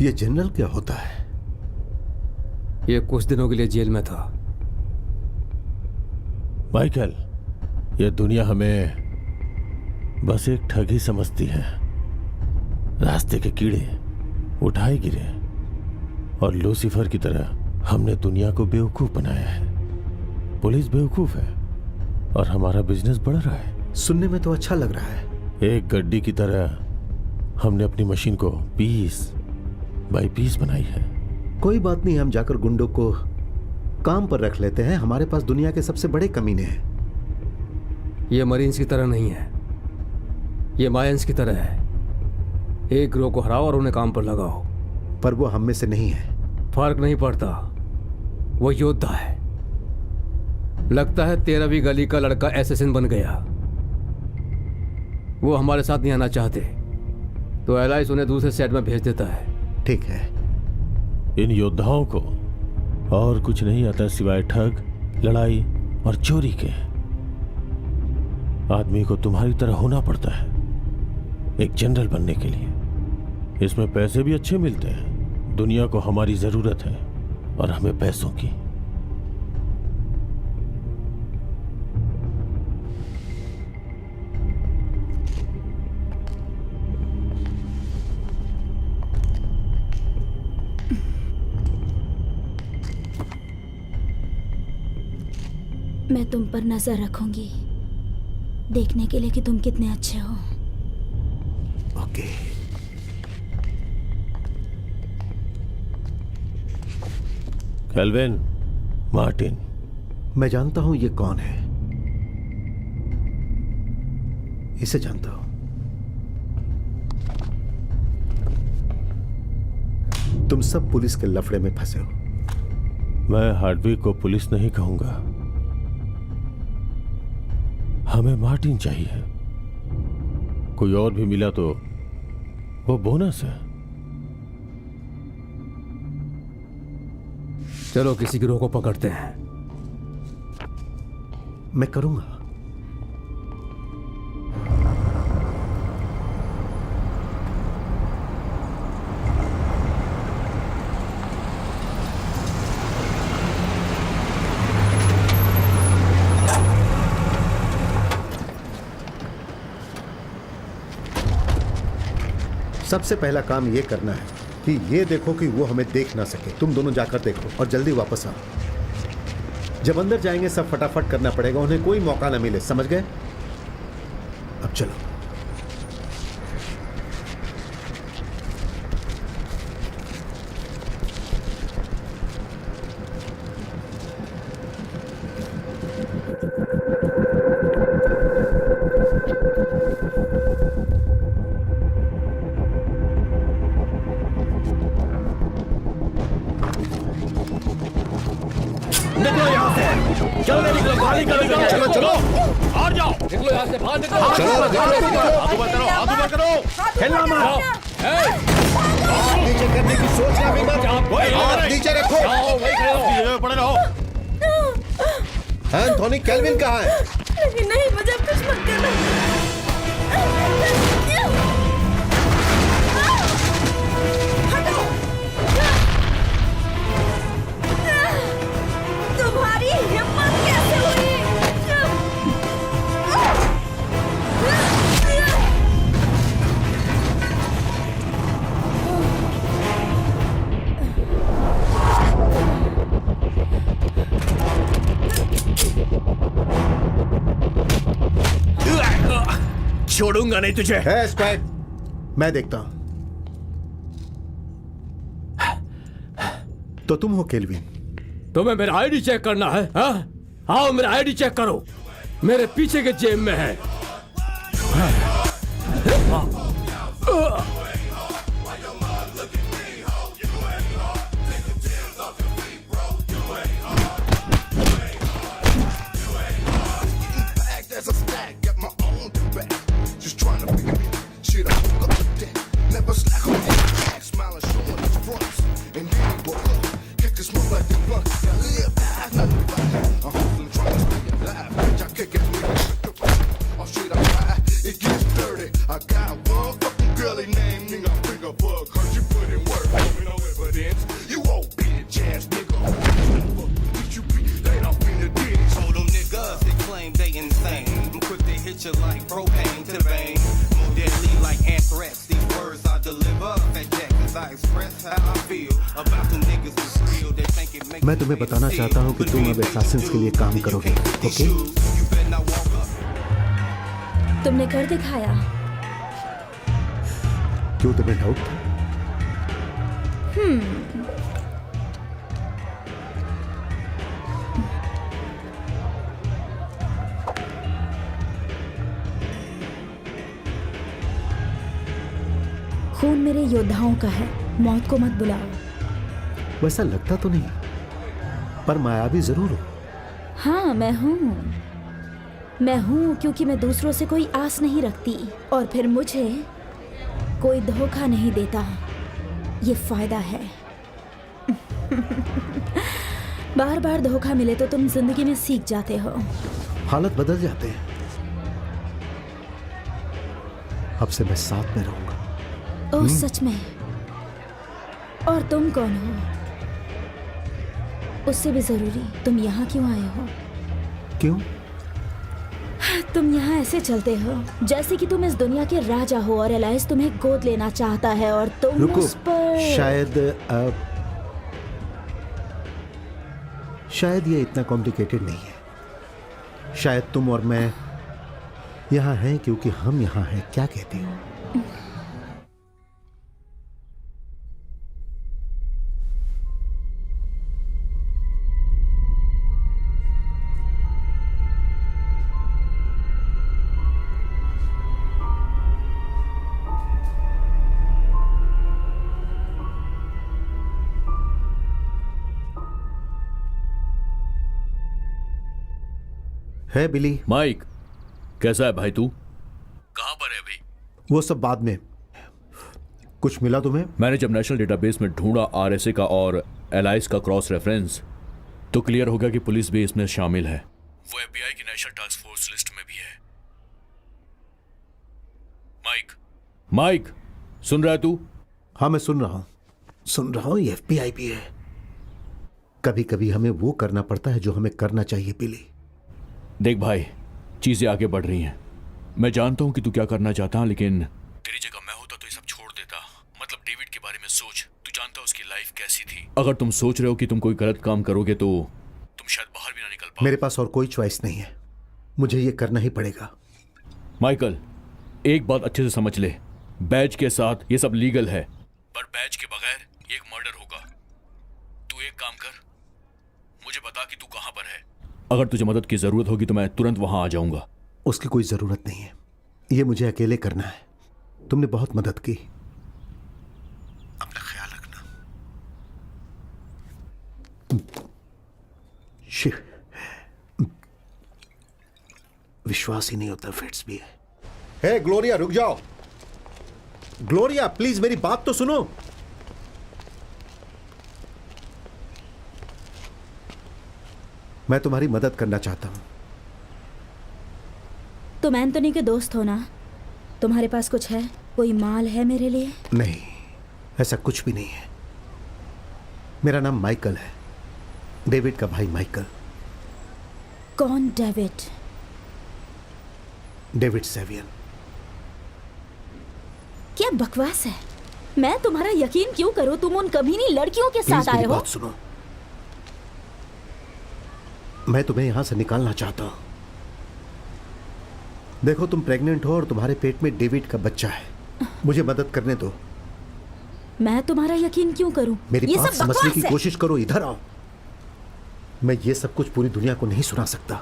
ये जनरल क्या होता है? ये कुछ दिनों के लिए जेल में था। माइकल, ये दुनिया हमें बस एक ठग ही समझती है। रास्ते के कीड़े उठाए गिरे और लूसीफर की तरह हमने दुनिया को बेवकूफ बनाया है। पुलिस बेवकूफ है और हमारा बिजनेस बढ़ रहा है। सुनने में तो अच्छा लग रहा है। एक गड्डी की तरह हमने अपनी मशीन को पीस बाय पीस बनाई है। कोई बात नहीं, हम जाकर गुंडों को काम पर रख लेते हैं। हमारे पास दुनिया के सबसे बड़े कमीने हैं। ये मरीन्स की तरह नहीं है, ये मायंस की तरह है। एक गिरोह को हराओ और उन्हें काम पर लगाओ। पर वो हम में से नहीं है। फर्क नहीं पड़ता, वो योद्धा है। लगता है 13वीं गली का लड़का एसेसिन बन गया। वो हमारे साथ नहीं आना चाहते तो एलाइस उन्हें दूसरे सेट में भेज देता है। ठीक है। इन योद्धाओं को और कुछ नहीं आता सिवाय ठग, लड़ाई और चोरी के। आदमी को तुम्हारी तरह होना पड़ता है एक जनरल बनने के लिए। इसमें पैसे भी अच्छे मिलते हैं। दुनिया को हमारी जरूरत है और हमें पैसों की। मैं तुम पर नजर रखूंगी, देखने के लिए कि तुम कितने अच्छे हो। ओके। Kelvin Martin. मैं जानता हूं ये कौन है। इसे जानता हूं। तुम सब पुलिस के लफड़े में फंसे हो। मैं हार्डविक को पुलिस नहीं कहूंगा। हमें मार्टिन चाहिए। कोई और भी मिला तो वो बोनस है। चलो किसी गिरोह को पकड़ते हैं। मैं करूंगा। सबसे पहला काम यह करना है कि ये देखो कि वो हमें देख ना सके। तुम दोनों जाकर देखो और जल्दी वापस आओ। जब अंदर जाएंगे सब फटाफट करना पड़ेगा, उन्हें कोई मौका ना मिले। समझ गए? अब चलो। निकलो यहाँ से, जल्दी निकलो, गाड़ी करो, चलो चलो, और जाओ। निकलो यहाँ से बाहर निकलो। हिलना मत। हाथ नीचे करने की सोचना भी मत। हाथ नीचे रखो। पड़े रहो। एंथोनी केल्विन कहाँ है? नहीं, मुझे अब कुछ मत करना। तुम्हारी हिम्मत कैसे हुई? छोड़ूंगा नहीं तुझे। है स्क्वाड, मैं देखता हूं। तो तुम हो केल्विन? तुम्हें मेरा आईडी चेक करना है? हाँ, आओ मेरा आईडी चेक करो। मेरे पीछे के जेब में है। There's a stack, got my own back. Just trying to figure shit I woke up to that. Never slack on that back, smiling, showing his fronts. And then he woke up, kick the smoke like the blunt. Live back, nothing but I'm hustling, trying to stay alive. Bitch, I kick it, nigga. Oh shit, I try. It gets dirty. I got one fucking girly name, nigga. Bring a bug, cause you put in work. Show me no evidence. You old bitch ass nigga. What you be laid off in the ditch? Told them niggas they claim they insane. I'm quick to hit you like propane to the vein. More deadly like anthrax. These words I deliver. Fat jack as I express how I feel about them niggas who's real. They think it makes मैं तुम्हें बताना चाहता हूं कि तुम अब एसासिन्स के लिए काम करोगे, okay? You better not walk up. तुमने कर दिखाया। क्यों तुम्हें डाउट था? खून मेरे योद्धाओं का है, मौत को मत बुलाओ। वैसा लगता तो नहीं, पर मायावी जरूर हो। हाँ, मैं हूँ क्योंकि मैं दूसरों से कोई आस नहीं रखती और फिर मुझे कोई धोखा नहीं देता। ये फायदा है। बार बार धोखा मिले तो तुम जिंदगी में सीख जाते हो। हालत बदल जाते हैं। अब से मैं साथ में रहूंगा। ओह, सच में? और तुम कौन हो? उससे भी जरूरी, तुम यहाँ क्यों आए हो? क्यों? तुम यहाँ ऐसे चलते हो जैसे कि तुम इस दुनिया के राजा हो और एलाइस तुम्हें गोद लेना चाहता है और तुम रुको, उस पर शायद ये इतना कॉम्प्लिकेटेड नहीं है। शायद तुम और मैं यहाँ हैं क्योंकि हम यहाँ हैं। क्या कहती हो? है बिली? माइक, कैसा है भाई तू? कहां पर है अभी? वो सब बाद में। कुछ मिला तुम्हें? मैंने जब नेशनल डेटाबेस में ढूंढा आरएसए का और एलाइस का क्रॉस रेफरेंस, तो क्लियर हो गया कि पुलिस भी इसमें शामिल है। वो एफबीआई की नेशनल टास्क फोर्स लिस्ट में भी है। माइक, सुन रहा है तू? हाँ, मैं सुन रहा हूँ। ये एफबीआई भी है। कभी कभी हमें वो करना पड़ता है जो हमें करना चाहिए बिली। देख भाई, चीजें आगे बढ़ रही हैं। मैं जानता हूं कि तू क्या करना चाहता है, लेकिन तेरी जगह मैं होता तो ये सब छोड़ देता। मतलब डेविड के बारे में सोच, तू जानता उसकी लाइफ कैसी थी। अगर तुम सोच रहे हो कि तुम कोई गलत काम करोगे तो तुम शायद बाहर भी ना निकल पाओ। मेरे पास और कोई चॉइस नहीं है, मुझे ये करना ही पड़ेगा। माइकल, एक बात अच्छे से समझ ले, बैज के साथ ये सब लीगल है, पर बैज के बगैर एक मर्डर होगा। तू एक काम कर, मुझे बता कि तू कहां पर है। अगर तुझे मदद की जरूरत होगी तो मैं तुरंत वहां आ जाऊंगा। उसकी कोई जरूरत नहीं है, ये मुझे अकेले करना है। तुमने बहुत मदद की, अपना ख्याल रखना। विश्वास ही नहीं होता फिट्स भी है। हे ग्लोरिया रुक जाओ। ग्लोरिया प्लीज मेरी बात तो सुनो। मैं तुम्हारी मदद करना चाहता हूं। तुम एंथोनी के दोस्त हो ना? तुम्हारे पास कुछ है? कोई माल है मेरे लिए? नहीं, ऐसा कुछ भी नहीं है। मेरा नाम माइकल है, डेविड का भाई माइकल। कौन डेविड? डेविड सेवियन। क्या बकवास है? मैं तुम्हारा यकीन क्यों करूं? तुम उन कमीनी लड़कियों के प्लीज साथ आए मेरी हो। बात सुनो। मैं तुम्हें यहां से निकालना चाहता हूं। देखो तुम प्रेग्नेंट हो और तुम्हारे पेट में डेविड का बच्चा है। मुझे मदद करने दो। मैं तुम्हारा यकीन क्यों करूं? मेरी ये बात सब समझने बकवास की है। कोशिश करो, इधर आओ। मैं ये सब कुछ पूरी दुनिया को नहीं सुना सकता।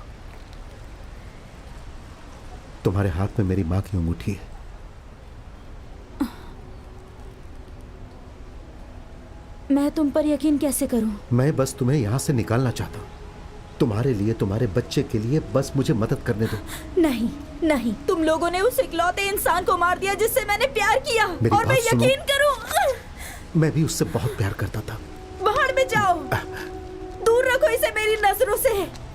तुम्हारे हाथ में मेरी मां की अंगूठी है। मैं तुम पर यकीन कैसे करूं? मैं बस तुम्हें यहां से निकालना चाहता हूं। तुम्हारे लिए, तुम्हारे बच्चे के लिए बस मुझे मदद करने दो। नहीं नहीं, तुम लोगों ने उस इकलौते इंसान को मार दिया जिससे मैंने प्यार किया। मेरी और मैं बात सुनो। यकीन करूं? मैं भी उससे बहुत प्यार करता था। बाहर में जाओ, दूर रखो इसे मेरी नजरों से।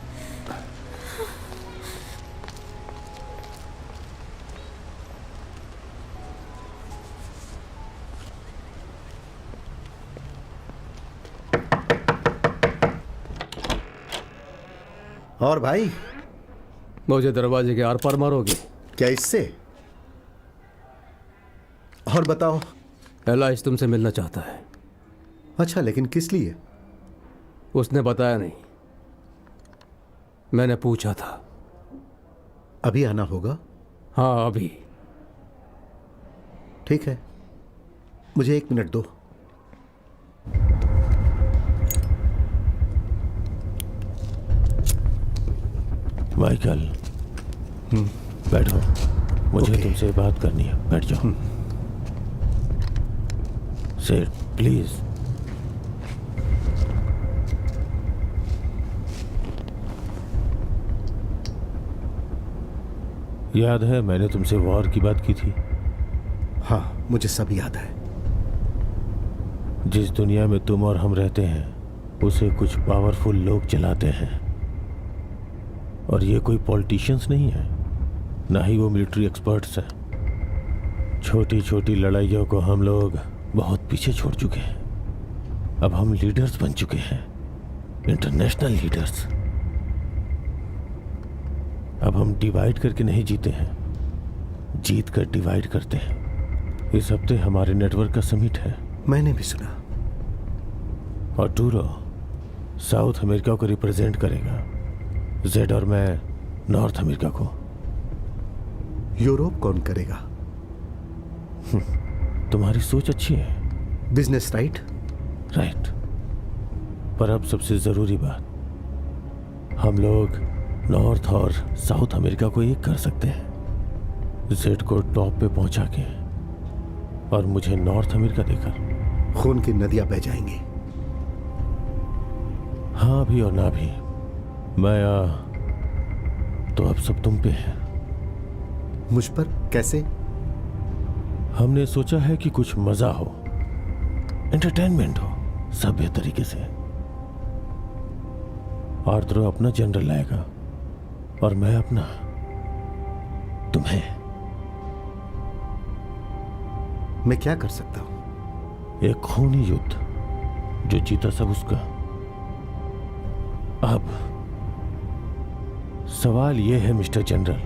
और भाई, मुझे दरवाजे के आर पार मारोगे? क्या इससे? और बताओ। एलाइस तुमसे मिलना चाहता है। अच्छा, लेकिन किस लिए? उसने बताया नहीं, मैंने पूछा था। अभी आना होगा? हाँ अभी। ठीक है, मुझे 1 मिनट दो। माइकल, बैठो। मुझे ओके। तुमसे बात करनी है। बैठ जाओ। Sit please. याद है मैंने तुमसे वॉर की बात की थी? हाँ, मुझे सब याद है। जिस दुनिया में तुम और हम रहते हैं उसे कुछ पावरफुल लोग चलाते हैं। और ये कोई पॉलिटिशियंस नहीं है, ना ही वो मिलिट्री एक्सपर्ट्स हैं। छोटी छोटी लड़ाइयों को हम लोग बहुत पीछे छोड़ चुके हैं। अब हम लीडर्स बन चुके हैं, इंटरनेशनल लीडर्स। अब हम डिवाइड करके नहीं जीते हैं, जीत कर डिवाइड करते हैं। इस हफ्ते हमारे नेटवर्क का समिट है। मैंने भी सुना। और टूरो साउथ अमेरिका को रिप्रेजेंट करेगा, जेड और मैं नॉर्थ अमेरिका को। यूरोप कौन करेगा? तुम्हारी सोच अच्छी है। Business right? राइट। पर अब सबसे जरूरी बात, हम लोग नॉर्थ और साउथ अमेरिका को एक कर सकते हैं, जेड को टॉप पे पहुंचा के और मुझे नॉर्थ अमेरिका देकर। खून की नदियां बह जाएंगी। हाँ भी और ना भी। मैं तो अब सब तुम पे है। मुझ पर कैसे? हमने सोचा है कि कुछ मजा हो, एंटरटेनमेंट हो, सभ्य तरीके से। आर्द्रो अपना जनरल लाएगा और मैं अपना। तुम्हें मैं क्या कर सकता हूं? एक खूनी युद्ध, जो जीता सब उसका। अब सवाल यह है मिस्टर जनरल,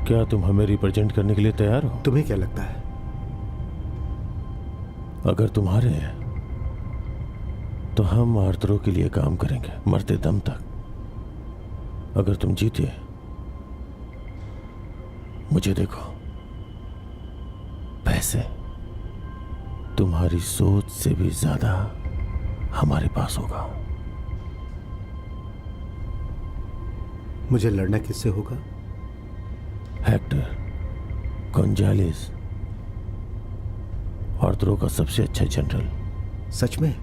क्या तुम हमें रिप्रेजेंट करने के लिए तैयार हो? तुम्हें क्या लगता है? अगर तुम्हारे हैं तो हम आर्द्रो के लिए काम करेंगे मरते दम तक। अगर तुम जीते, मुझे देखो, पैसे तुम्हारी सोच से भी ज्यादा हमारे पास होगा। मुझे लड़ना किससे होगा? हेक्टर गोंजालेस, आर्द्रो का सबसे अच्छा जनरल। सच में?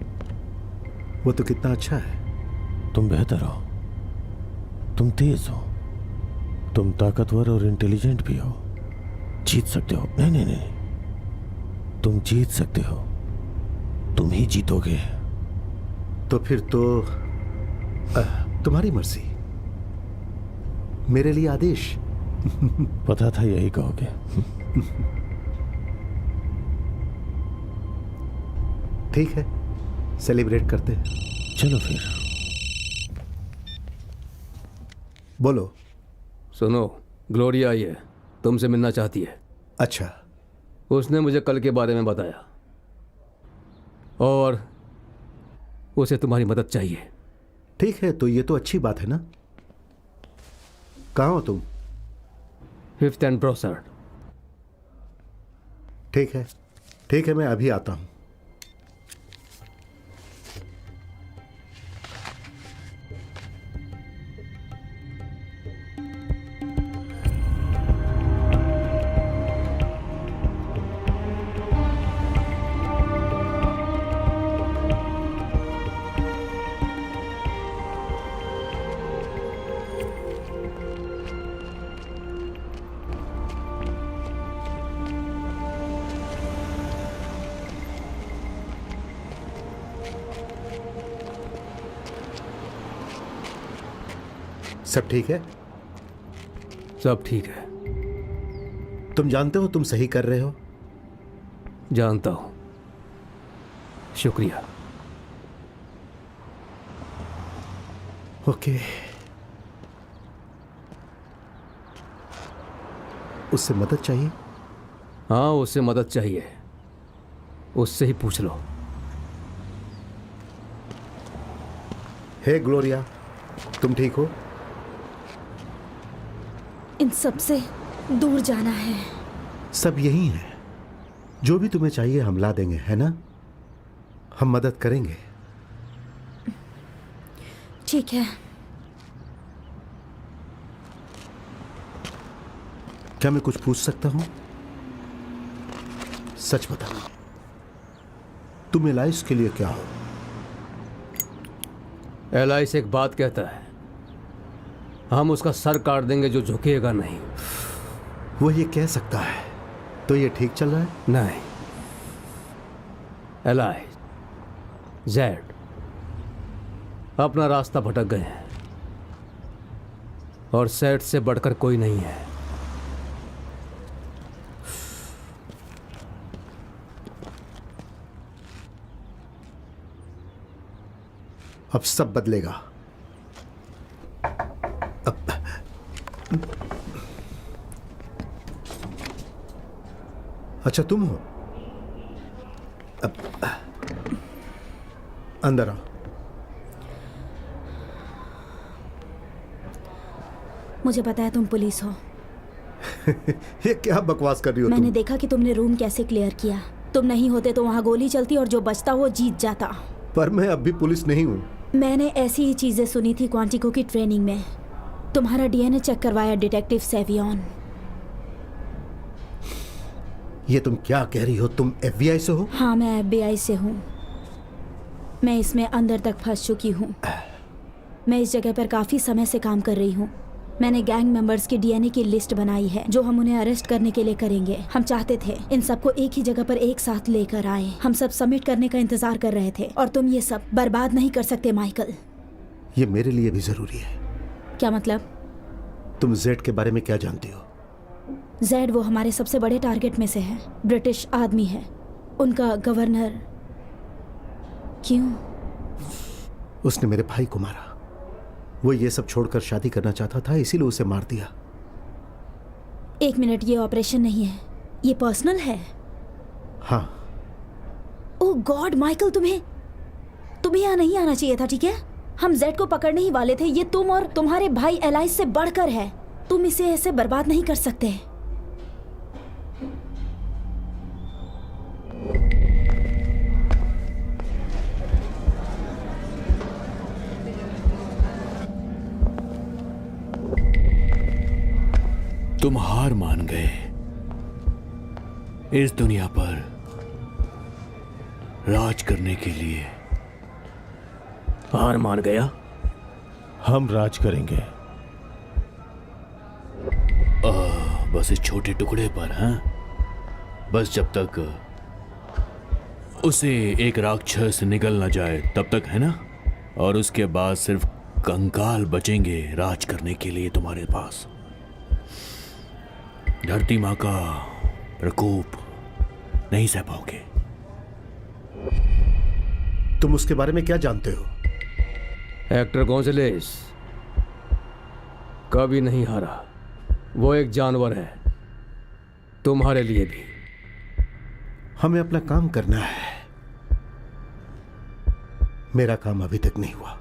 वो तो कितना अच्छा है। तुम बेहतर हो, तुम तेज हो, तुम ताकतवर और इंटेलिजेंट भी हो, जीत सकते हो। नहीं नहीं नहीं, तुम जीत सकते हो, तुम ही जीतोगे। तो फिर तो तुम्हारी मर्जी, मेरे लिए आदेश। पता था यही कहोगे। ठीक है, सेलिब्रेट करते हैं। चलो फिर। बोलो। सुनो, ग्लोरिया आई है, तुमसे मिलना चाहती है। अच्छा, उसने मुझे कल के बारे में बताया और उसे तुम्हारी मदद चाहिए। ठीक है, तो ये तो अच्छी बात है ना। कहाँ हो तुम? 5th and Brossard। ठीक है, ठीक है, मैं अभी आता हूं। सब ठीक है? सब ठीक है। तुम जानते हो तुम सही कर रहे हो। जानता हूं, शुक्रिया। ओके, उससे मदद चाहिए? हाँ, उससे मदद चाहिए, उससे ही पूछ लो। हे ग्लोरिया, तुम ठीक हो? इन सब से दूर जाना है। सब यही है, जो भी तुम्हें चाहिए हम ला देंगे, है ना? हम मदद करेंगे। ठीक है। क्या मैं कुछ पूछ सकता हूं? सच बताओ, तुम एलाइस के लिए क्या हो? एलाइस एक बात कहता है, हम उसका सर काट देंगे जो झुकेगा नहीं। वो ये कह सकता है, तो ये ठीक चल रहा है? नहीं, एलाइस, जेड अपना रास्ता भटक गए हैं और सेट से बढ़कर कोई नहीं है। अब सब बदलेगा। अच्छा, तुम हो? अब अंदर आओ। मुझे पता है तुम पुलिस हो। ये क्या बकवास कर रही हो मैंने तुम? देखा कि तुमने रूम कैसे क्लियर किया। तुम नहीं होते तो वहां गोली चलती और जो बचता वो जीत जाता। पर मैं अब भी पुलिस नहीं हूं। मैंने ऐसी ही चीजें सुनी थी क्वांटिको की ट्रेनिंग में। तुम्हारा डीएनए चेक करवाया डिटेक्टिव सेवियन। ये तुम क्या कह रही हो? तुम FBI से हो? हाँ, मैं FBI से हूँ। मैं इसमें अंदर तक फंस चुकी हूँ। मैं इस जगह पर काफी समय से काम कर रही हूँ। मैंने गैंग मेंबर्स की डीएनए की लिस्ट बनाई है जो हम उन्हें अरेस्ट करने के लिए करेंगे। हम चाहते थे इन सबको एक ही जगह पर एक साथ लेकर आए। हम सब सबमिट करने का इंतजार कर रहे थे और तुम ये सब बर्बाद नहीं कर सकते माइकल। ये मेरे लिए भी जरूरी है। क्या मतलब? तुम जेड के बारे में क्या जानती हो? जेड वो हमारे सबसे बड़े टारगेट में से है। ब्रिटिश आदमी है, उनका गवर्नर। क्यों? उसने मेरे भाई को मारा। वो ये सब छोड़कर शादी करना चाहता था, इसीलिए उसे मार दिया। एक मिनट, ये ऑपरेशन नहीं है, ये पर्सनल है। हाँ। ओह गॉड माइकल, तुम्हें यहाँ नहीं आना चाहिए था, ठीक है? हम जेड को पकड़ने ही वाले थे। ये तुम और तुम्हारे भाई एलाइस से बढ़कर है। तुम इसे ऐसे बर्बाद नहीं कर सकते। तुम हार मान गए। इस दुनिया पर राज करने के लिए हार मान गया? हम राज करेंगे। बस इस छोटे टुकड़े पर, हाँ? बस जब तक उसे एक राक्षस निगल न जाए तब तक, है ना? और उसके बाद सिर्फ कंकाल बचेंगे राज करने के लिए तुम्हारे पास। धरती माँ का प्रकोप नहीं सह पाओगे। तुम उसके बारे में क्या जानते हो? एक्टर गोंजलेस कभी नहीं हारा। वो एक जानवर है, तुम्हारे लिए भी। हमें अपना काम करना है। मेरा काम अभी तक नहीं हुआ।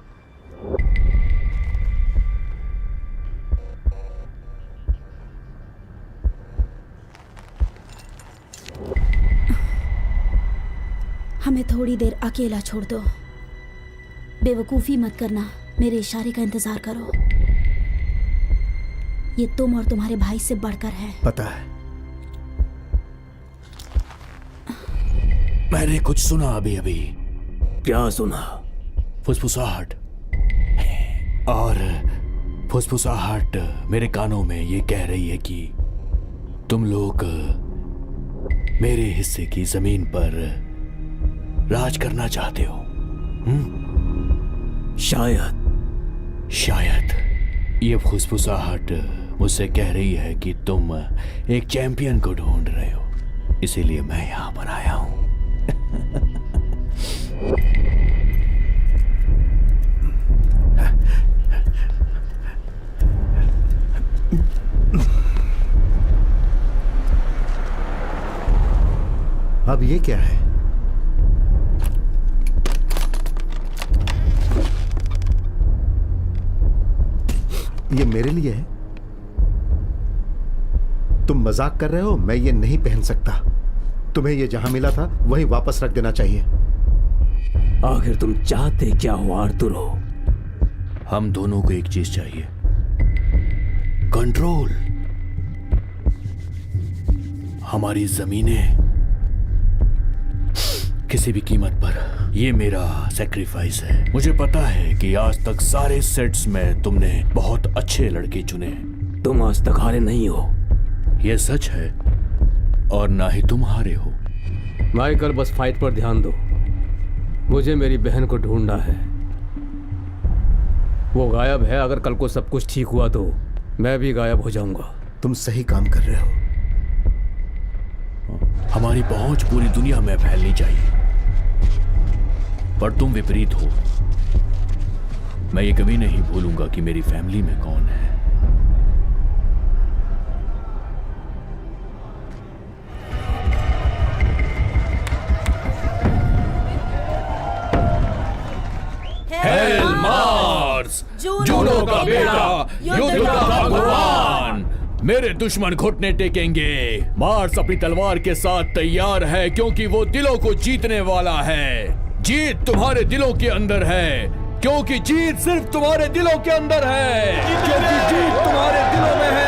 हमें थोड़ी देर अकेला छोड़ दो। बेवकूफ़ी मत करना, मेरे इशारे का इंतजार करो। ये तुम और तुम्हारे भाई से बढ़कर है। पता है। मैंने कुछ सुना अभी अभी। क्या सुना? फुसफुसाहट। और फुसफुसाहट मेरे कानों में ये कह रही है कि तुम लोग मेरे हिस्से की जमीन पर राज करना चाहते हो। शायद ये फुसफुसाहट मुझसे कह रही है कि तुम एक चैंपियन को ढूंढ रहे हो, इसीलिए मैं यहां पर आया हूं। अब ये क्या है? ये मेरे लिए है? तुम मजाक कर रहे हो? मैं ये नहीं पहन सकता। तुम्हें ये जहां मिला था वहीं वापस रख देना चाहिए। आखिर तुम चाहते क्या हो आर्तुरो? हम दोनों को एक चीज चाहिए, कंट्रोल। हमारी जमीनें किसी भी कीमत पर। ये मेरा सैक्रिफाइस है। मुझे पता है कि आज तक सारे सेट्स में तुमने बहुत अच्छे लड़के चुने। तुम आज तक हारे नहीं हो। यह सच है, और ना ही तुम हारे हो। माइकल, बस फाइट पर ध्यान दो। मुझे मेरी बहन को ढूंढना है। वो गायब है। अगर कल को सब कुछ ठीक हुआ तो मैं भी गायब हो जाऊंगा। तुम सही काम कर रहे हो। हमारी पहुंच पूरी दुनिया में फैलनी चाहिए, पर तुम विपरीत हो। मैं ये कभी नहीं भूलूंगा कि मेरी फैमिली में कौन है। हेल मार्स, जूनो का बेटा, युद्ध का भगवान। मेरे दुश्मन घुटने टेकेंगे। मार्स अपनी तलवार के साथ तैयार है, क्योंकि वो दिलों को जीतने वाला है। जीत तुम्हारे दिलों के अंदर है, क्योंकि जीत सिर्फ तुम्हारे दिलों के अंदर है, क्योंकि जीत तुम्हारे दिलों में है।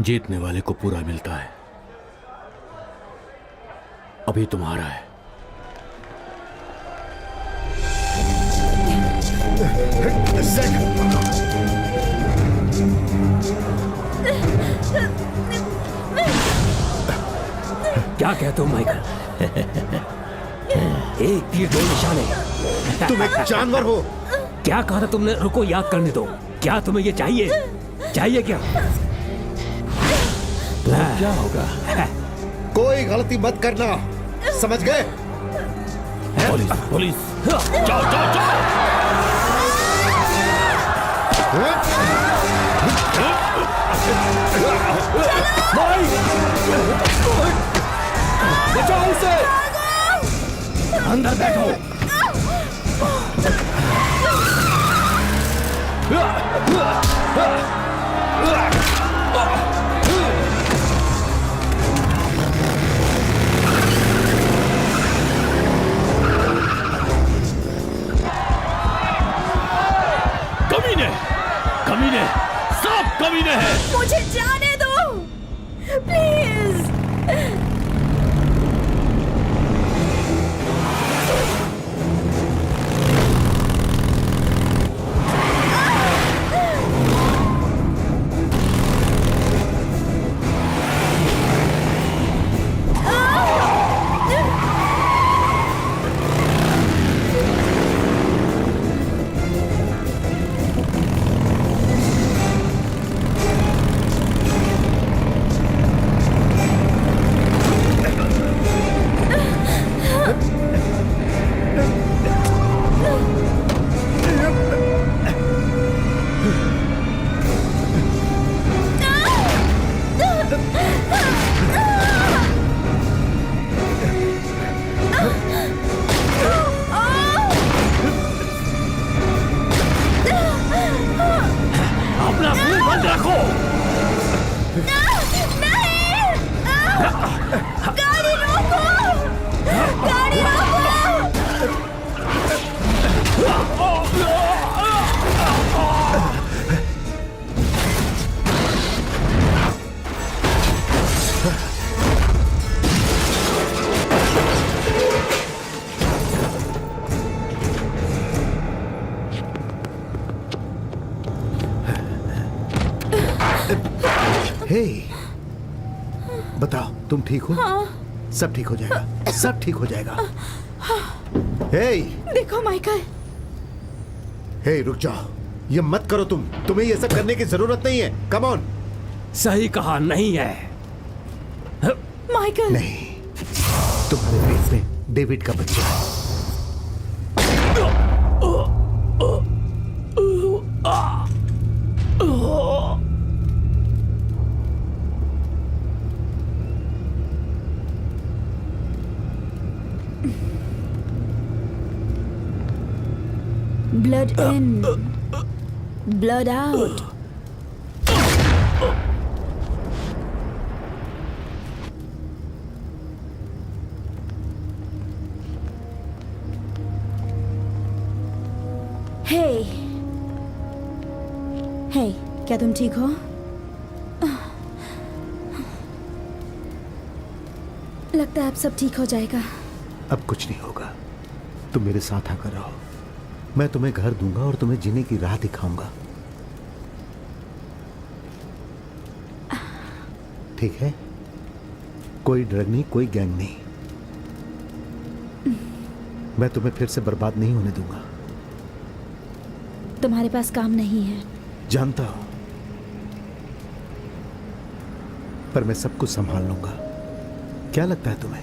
जीतने वाले को पूरा मिलता है। अभी तुम्हारा है। क्या कहते हो माइकल? एक तीर दो निशाने। तुम एक जानवर हो। क्या कहा था तुमने? रुको, याद करने दो। क्या तुम्हें ये चाहिए? चाहिए क्या? क्या होगा? कोई गलती मत करना, समझ गए? पुलिस, पुलिस, जाओ जाओ जाओ। बचाओ उसे! अंदर बैठो। कमीने, कमीने, सब कमीने हैं। मुझे जाने दो प्लीज। अपना मुंह बंद रखो। गाड़ी रोको, गाड़ी रोको। हे, बताओ तुम ठीक हो? सब ठीक हो जाएगा, सब ठीक हो जाएगा। हे, देखो माइकल, हे रुक जाओ, ये मत करो तुम्हें ये सब करने की जरूरत नहीं है। Come on. सही कहा, नहीं है। माइकल। नहीं, तुम्हारे पेट में डेविड का बच्चा है। Blood in, blood out. Hey, hey, क्या तुम ठीक हो? लगता है अब सब ठीक हो जाएगा। अब कुछ नहीं होगा, तुम मेरे साथ आकर रहो। मैं तुम्हें घर दूंगा और तुम्हें जीने की राह दिखाऊंगा। ठीक है? कोई ड्रग नहीं, कोई गैंग नहीं। मैं तुम्हें फिर से बर्बाद नहीं होने दूंगा। तुम्हारे पास काम नहीं है। जानता हूं, पर मैं सब कुछ संभाल लूंगा। क्या लगता है तुम्हें?